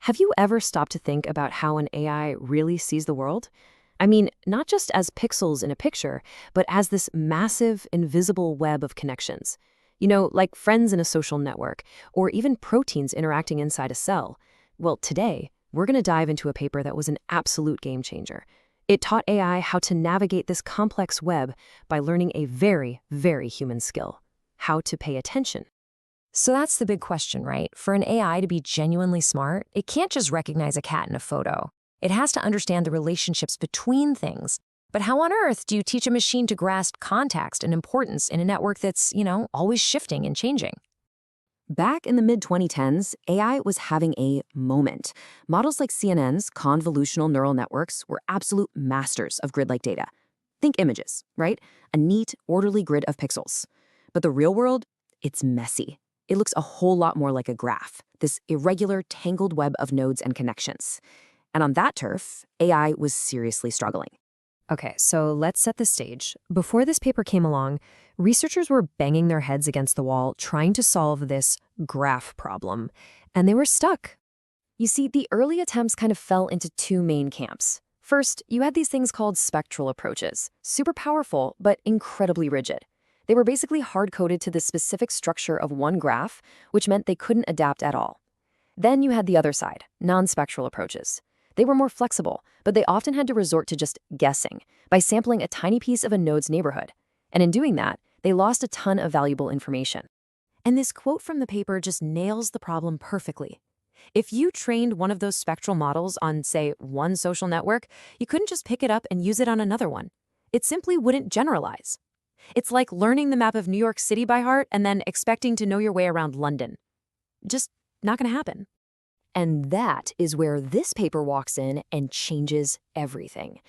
Have you ever stopped to think about how an AI really sees the world? I mean, not just as pixels in a picture, but as this massive, invisible web of connections. Like friends in a social network, or even proteins interacting inside a cell. Well, today, we're going to dive into a paper that was an absolute game changer. It taught AI how to navigate this complex web by learning a very, very human skill: how to pay attention. So that's the big question, right? For an AI to be genuinely smart, it can't just recognize a cat in a photo. It has to understand the relationships between things. But how on earth do you teach a machine to grasp context and importance in a network that's, always shifting and changing? Back in the mid-2010s, AI was having a moment. Models like CNN's convolutional neural networks were absolute masters of grid-like data. Think images, right? A neat, orderly grid of pixels. But the real world, it's messy. It looks a whole lot more like a graph, this irregular, tangled web of nodes and connections. And on that turf, AI was seriously struggling. Okay, so let's set the stage. Before this paper came along, researchers were banging their heads against the wall trying to solve this graph problem, and they were stuck. You see, the early attempts kind of fell into two main camps. First, you had these things called spectral approaches, super powerful, but incredibly rigid. They were basically hard-coded to the specific structure of one graph, which meant they couldn't adapt at all. Then you had the other side, non-spectral approaches. They were more flexible, but they often had to resort to just guessing by sampling a tiny piece of a node's neighborhood. And in doing that, they lost a ton of valuable information. And this quote from the paper just nails the problem perfectly. If you trained one of those spectral models on, say, one social network, you couldn't just pick it up and use it on another one. It simply wouldn't generalize. It's like learning the map of New York City by heart and then expecting to know your way around London. Just not going to happen. And that is where this paper walks in and changes everything.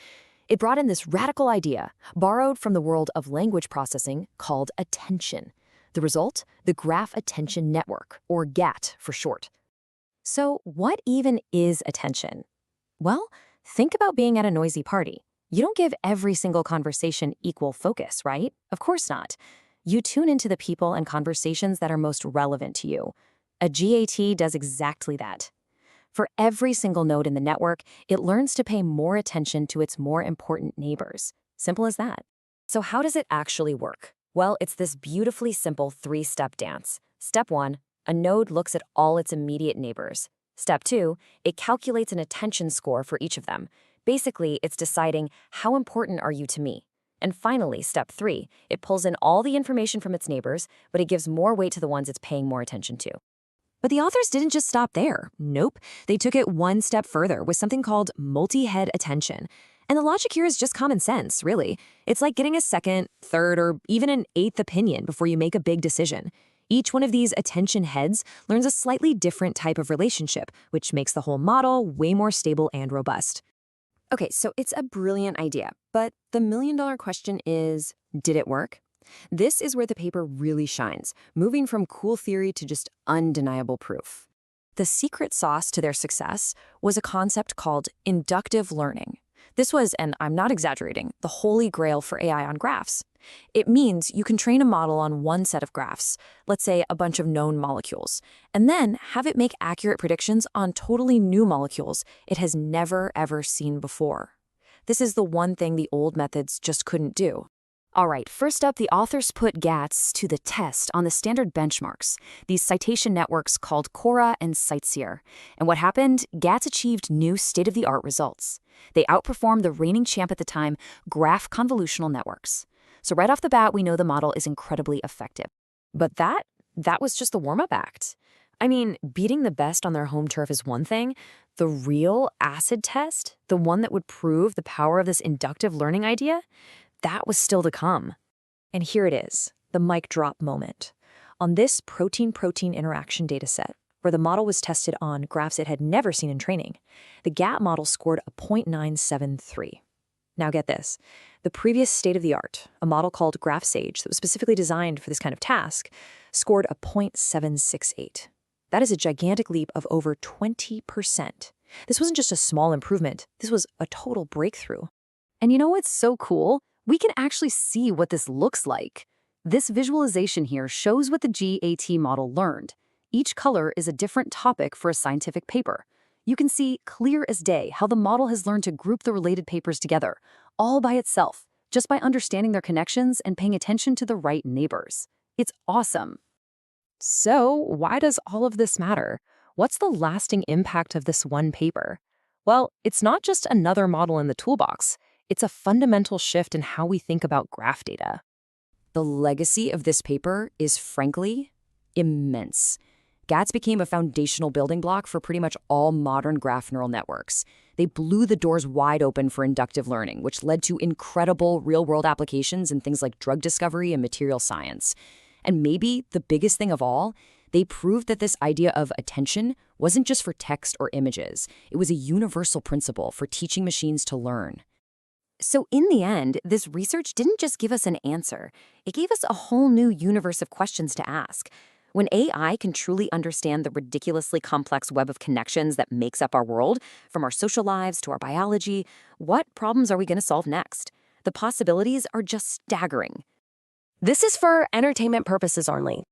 It brought in this radical idea, borrowed from the world of language processing, called attention. The result? The Graph Attention Network, or GAT for short. So what even is attention? Well, think about being at a noisy party. You don't give every single conversation equal focus, right? Of course not. You tune into the people and conversations that are most relevant to you. A GAT does exactly that. For every single node in the network, it learns to pay more attention to its more important neighbors. Simple as that. So how does it actually work? Well, it's this beautifully simple three-step dance. Step 1, a node looks at all its immediate neighbors. Step 2, it calculates an attention score for each of them. Basically, it's deciding how important are you to me. And finally, step 3, it pulls in all the information from its neighbors, but it gives more weight to the ones it's paying more attention to. But the authors didn't just stop there. Nope. They took it one step further with something called multi-head attention. And the logic here is just common sense, really. It's like getting a second, third, or even an eighth opinion before you make a big decision. Each one of these attention heads learns a slightly different type of relationship, which makes the whole model way more stable and robust. Okay, so it's a brilliant idea, but the million-dollar question is, did it work? This is where the paper really shines, moving from cool theory to just undeniable proof. The secret sauce to their success was a concept called inductive learning. This was, and I'm not exaggerating, the holy grail for AI on graphs. It means you can train a model on one set of graphs, let's say a bunch of known molecules, and then have it make accurate predictions on totally new molecules it has never, ever seen before. This is the one thing the old methods just couldn't do. All right, first up, the authors put GATs to the test on the standard benchmarks, these citation networks called Cora and CiteSeer. And what happened? GATs achieved new state-of-the-art results. They outperformed the reigning champ at the time, graph convolutional networks. So right off the bat, we know the model is incredibly effective. But that was just the warm-up act. I mean, beating the best on their home turf is one thing. The real acid test, the one that would prove the power of this inductive learning idea, that was still to come. And here it is, the mic drop moment. On this protein-protein interaction dataset, where the model was tested on graphs it had never seen in training, the GAT model scored a 0.973. Now get this. The previous state-of-the-art, a model called GraphSAGE that was specifically designed for this kind of task, scored a 0.768. That is a gigantic leap of over 20%. This wasn't just a small improvement. This was a total breakthrough. And you know what's so cool? We can actually see what this looks like. This visualization here shows what the GAT model learned. Each color is a different topic for a scientific paper. You can see clear as day how the model has learned to group the related papers together, all by itself, just by understanding their connections and paying attention to the right neighbors. It's awesome. So, why does all of this matter? What's the lasting impact of this one paper? Well, it's not just another model in the toolbox. It's a fundamental shift in how we think about graph data. The legacy of this paper is, frankly, immense. GATS became a foundational building block for pretty much all modern graph neural networks. They blew the doors wide open for inductive learning, which led to incredible real-world applications in things like drug discovery and material science. And maybe the biggest thing of all, they proved that this idea of attention wasn't just for text or images. It was a universal principle for teaching machines to learn. So in the end, this research didn't just give us an answer. It gave us a whole new universe of questions to ask. When AI can truly understand the ridiculously complex web of connections that makes up our world, from our social lives to our biology, what problems are we going to solve next? The possibilities are just staggering. This is for entertainment purposes only.